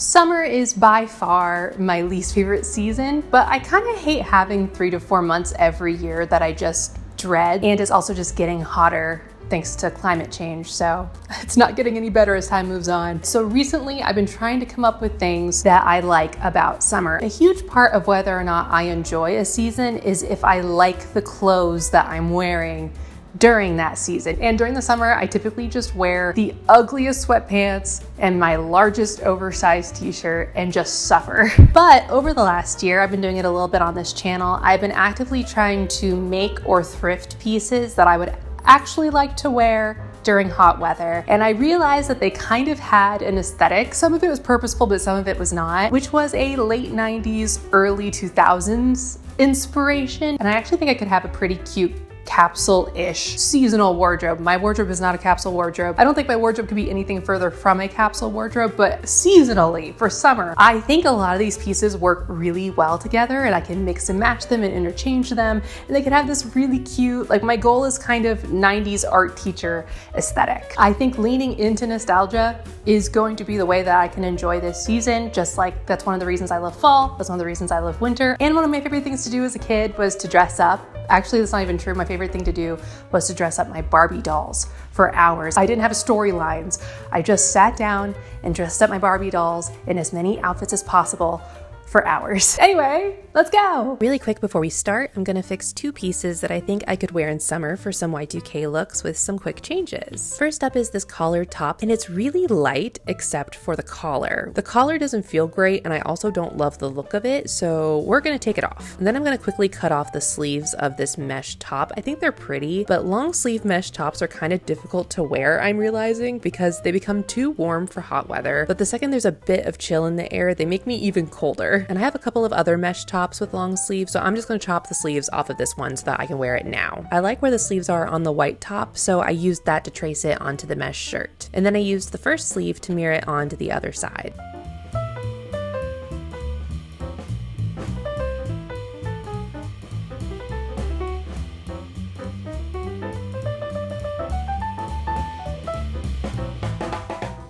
Summer is by far my least favorite season, but I kind of hate having 3 to 4 months every year that I just dread, and it's also just getting hotter thanks to climate change, so it's not getting any better as time moves on. So recently I've been trying to come up with things that I like about summer. A huge part of whether or not I enjoy a season is if I like the clothes that I'm wearing during that season. And during the summer, I typically just wear the ugliest sweatpants and my largest oversized t-shirt and just suffer. But over the last year, I've been doing it a little bit on this channel. I've been actively trying to make or thrift pieces that I would actually like to wear during hot weather. And I realized that they kind of had an aesthetic. Some of it was purposeful, but some of it was not, which was a late 90s, early 2000s inspiration. And I actually think I could have a pretty cute capsule-ish seasonal wardrobe. My wardrobe is not a capsule wardrobe. I don't think my wardrobe could be anything further from a capsule wardrobe, but seasonally for summer, I think a lot of these pieces work really well together and I can mix and match them and interchange them. And they can have this really cute, like my goal is kind of 90s art teacher aesthetic. I think leaning into nostalgia is going to be the way that I can enjoy this season. Just like that's one of the reasons I love fall. That's one of the reasons I love winter. And one of my favorite things to do as a kid was to dress up. Actually, that's not even true. My favorite thing to do was to dress up my Barbie dolls for hours. I didn't have storylines. I just sat down and dressed up my Barbie dolls in as many outfits as possible for hours. Anyway, let's go. Really quick before we start, I'm gonna fix 2 pieces that I think I could wear in summer for some Y2K looks with some quick changes. First up is this collared top, and it's really light except for the collar. The collar doesn't feel great, and I also don't love the look of it, so we're gonna take it off. And then I'm gonna quickly cut off the sleeves of this mesh top. I think they're pretty, but long sleeve mesh tops are kind of difficult to wear, I'm realizing, because they become too warm for hot weather. But the second there's a bit of chill in the air, they make me even colder. And I have a couple of other mesh tops with long sleeves, so I'm just going to chop the sleeves off of this one so that I can wear it now. I like where the sleeves are on the white top, so I used that to trace it onto the mesh shirt. And then I used the first sleeve to mirror it onto the other side.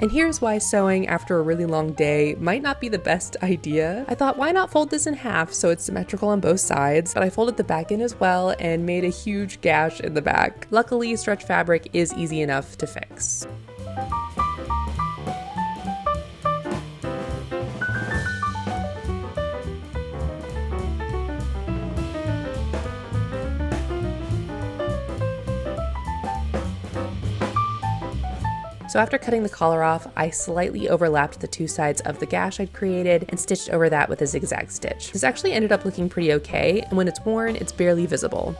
And here's why sewing after a really long day might not be the best idea. I thought, why not fold this in half so it's symmetrical on both sides? But I folded the back in as well and made a huge gash in the back. Luckily, stretch fabric is easy enough to fix. So after cutting the collar off, I slightly overlapped the 2 sides of the gash I'd created and stitched over that with a zigzag stitch. This actually ended up looking pretty okay, and when it's worn, it's barely visible.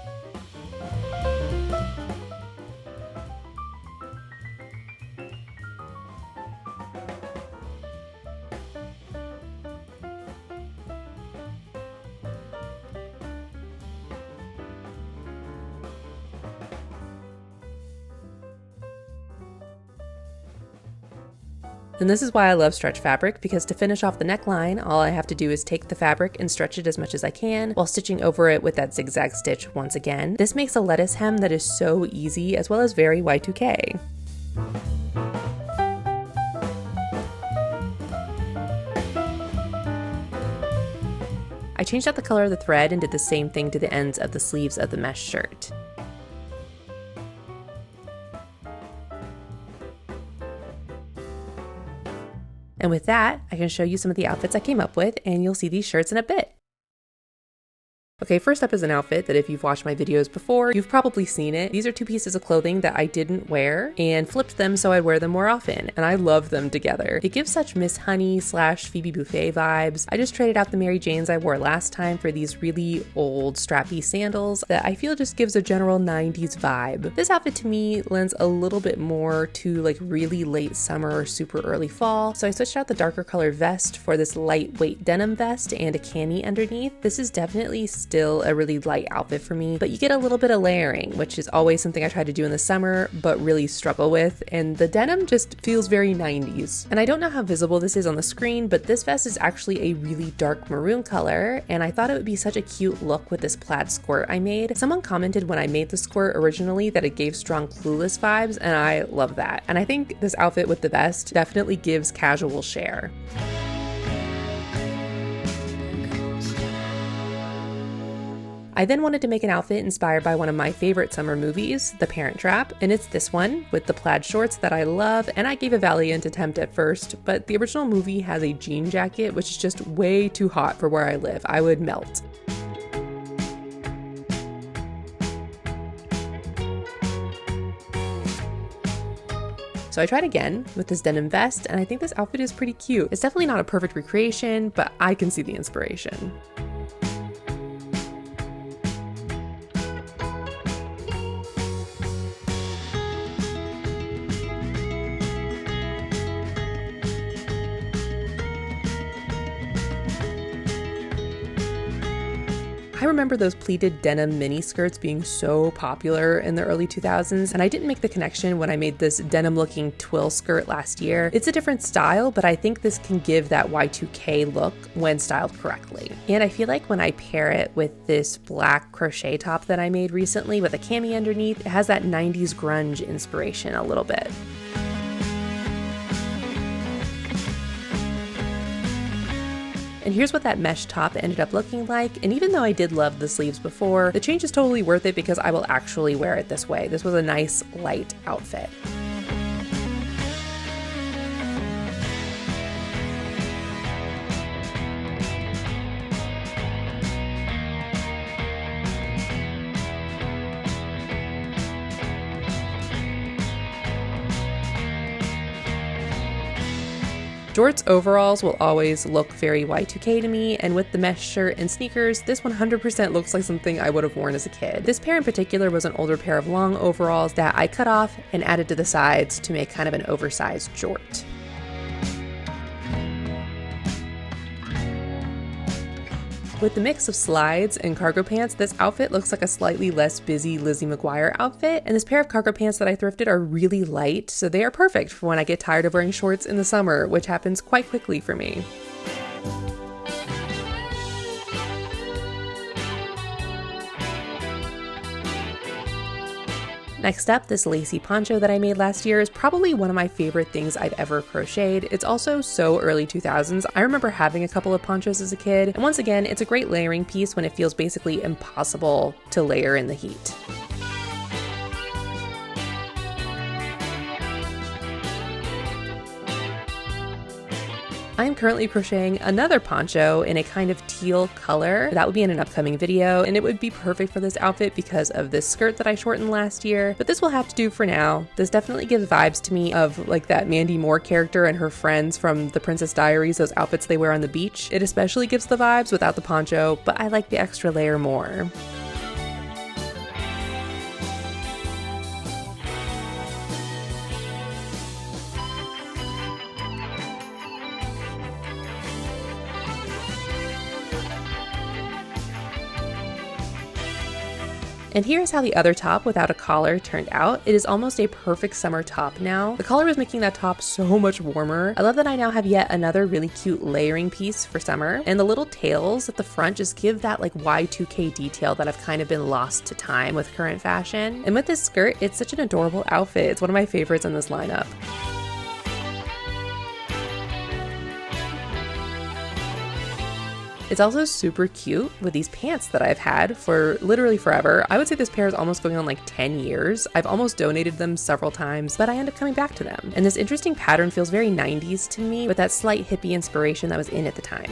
And this is why I love stretch fabric, because to finish off the neckline, all I have to do is take the fabric and stretch it as much as I can while stitching over it with that zigzag stitch once again. This makes a lettuce hem that is so easy as well as very Y2K. I changed out the color of the thread and did the same thing to the ends of the sleeves of the mesh shirt. And with that, I can show you some of the outfits I came up with, and you'll see these shirts in a bit. Okay, first up is an outfit that if you've watched my videos before, you've probably seen it. These are 2 pieces of clothing that I didn't wear and flipped them so I'd wear them more often, and I love them together. It gives such Miss Honey / Phoebe Buffay vibes. I just traded out the Mary Janes I wore last time for these really old strappy sandals that I feel just gives a general 90s vibe. This outfit to me lends a little bit more to like really late summer or super early fall, so I switched out the darker color vest for this lightweight denim vest and a cami underneath. This is definitely still a really light outfit for me, but you get a little bit of layering, which is always something I try to do in the summer, but really struggle with, and the denim just feels very 90s. And I don't know how visible this is on the screen, but this vest is actually a really dark maroon color, and I thought it would be such a cute look with this plaid skirt I made. Someone commented when I made the skirt originally that it gave strong Clueless vibes, and I love that. And I think this outfit with the vest definitely gives casual share. I then wanted to make an outfit inspired by one of my favorite summer movies, The Parent Trap, and it's this one with the plaid shorts that I love, and I gave a valiant attempt at first, but the original movie has a jean jacket which is just way too hot for where I live. I would melt. So I tried again with this denim vest, and I think this outfit is pretty cute. It's definitely not a perfect recreation, but I can see the inspiration. I remember those pleated denim mini skirts being so popular in the early 2000s, and I didn't make the connection when I made this denim looking twill skirt last year. It's a different style, but I think this can give that Y2K look when styled correctly. And I feel like when I pair it with this black crochet top that I made recently with a cami underneath, it has that 90s grunge inspiration a little bit. And here's what that mesh top ended up looking like, and even though I did love the sleeves before, the change is totally worth it because I will actually wear it this way. This was a nice, light outfit. Jorts overalls will always look very Y2K to me, and with the mesh shirt and sneakers, this 100% looks like something I would have worn as a kid. This pair in particular was an older pair of long overalls that I cut off and added to the sides to make kind of an oversized jort. With the mix of slides and cargo pants, this outfit looks like a slightly less busy Lizzie McGuire outfit, and this pair of cargo pants that I thrifted are really light, so they are perfect for when I get tired of wearing shorts in the summer, which happens quite quickly for me. Next up, this lacy poncho that I made last year is probably one of my favorite things I've ever crocheted. It's also so early 2000s. I remember having a couple of ponchos as a kid, and once again, it's a great layering piece when it feels basically impossible to layer in the heat. I am currently crocheting another poncho in a kind of teal color. That would be in an upcoming video, and it would be perfect for this outfit because of this skirt that I shortened last year, but this will have to do for now. This definitely gives vibes to me of like that Mandy Moore character and her friends from The Princess Diaries, those outfits they wear on the beach. It especially gives the vibes without the poncho, but I like the extra layer more. And here's how the other top without a collar turned out. It is almost a perfect summer top now. The collar was making that top so much warmer. I love that I now have yet another really cute layering piece for summer. And the little tails at the front just give that like Y2K detail that I've kind of been lost to time with current fashion. And with this skirt, it's such an adorable outfit. It's one of my favorites in this lineup. It's also super cute with these pants that I've had for literally forever. I would say this pair is almost going on like 10 years. I've almost donated them several times, but I end up coming back to them. And this interesting pattern feels very 90s to me with that slight hippie inspiration that was in at the time.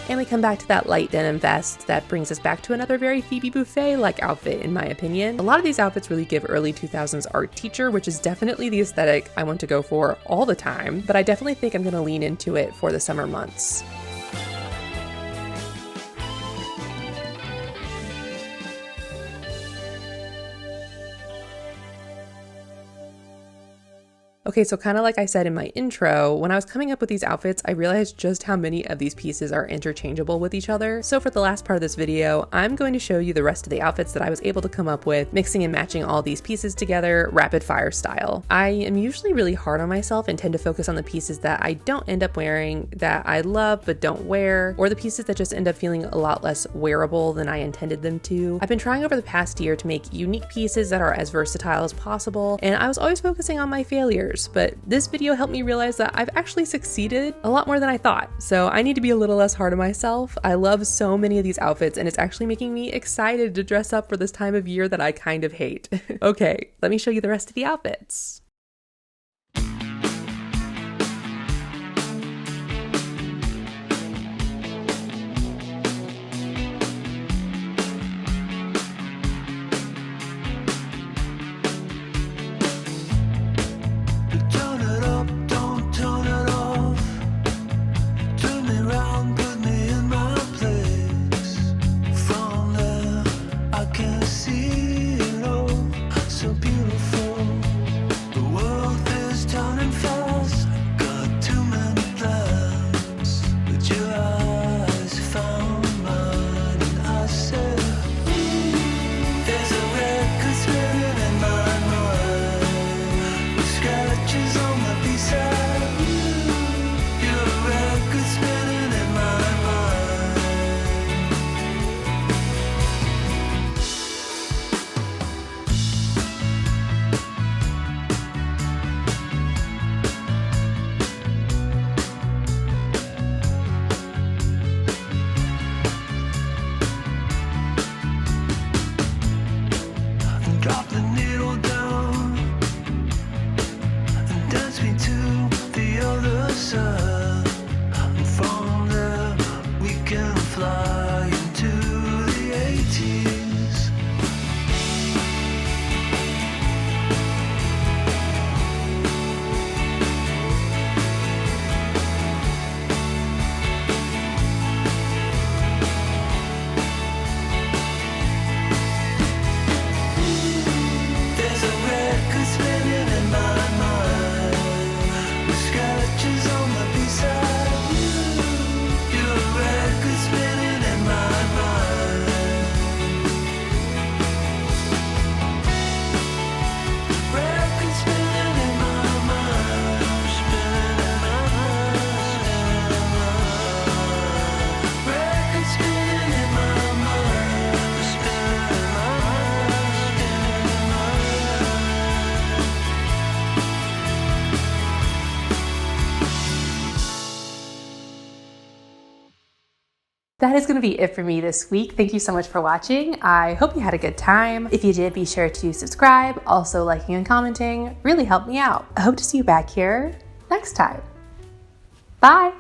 And we come back to that light denim vest that brings us back to another very Phoebe Buffay-like outfit, in my opinion. A lot of these outfits really give early 2000s art teacher, which is definitely the aesthetic I want to go for all the time, but I definitely think I'm going to lean into it for the summer months. Okay, so kind of like I said in my intro, when I was coming up with these outfits, I realized just how many of these pieces are interchangeable with each other. So for the last part of this video, I'm going to show you the rest of the outfits that I was able to come up with, mixing and matching all these pieces together, rapid fire style. I am usually really hard on myself and tend to focus on the pieces that I don't end up wearing, that I love but don't wear, or the pieces that just end up feeling a lot less wearable than I intended them to. I've been trying over the past year to make unique pieces that are as versatile as possible, and I was always focusing on my failures. But this video helped me realize that I've actually succeeded a lot more than I thought. So I need to be a little less hard on myself. I love so many of these outfits, and it's actually making me excited to dress up for this time of year that I kind of hate. Okay, let me show you the rest of the outfits. Drop the needle down and dance me to the other side. And from there we can fly into the 80s. Spinning in my mind, with scratches on the B-side. You're a record spinning in my mind. Record spinning in my mind, spinning in my mind. Record spinning in my mind, spinning in my mind, spinning in my mind. That is going to be it for me this week. Thank you so much for watching. I hope you had a good time. If you did, be sure to subscribe. Also, liking and commenting really helped me out. I hope to see you back here next time. Bye.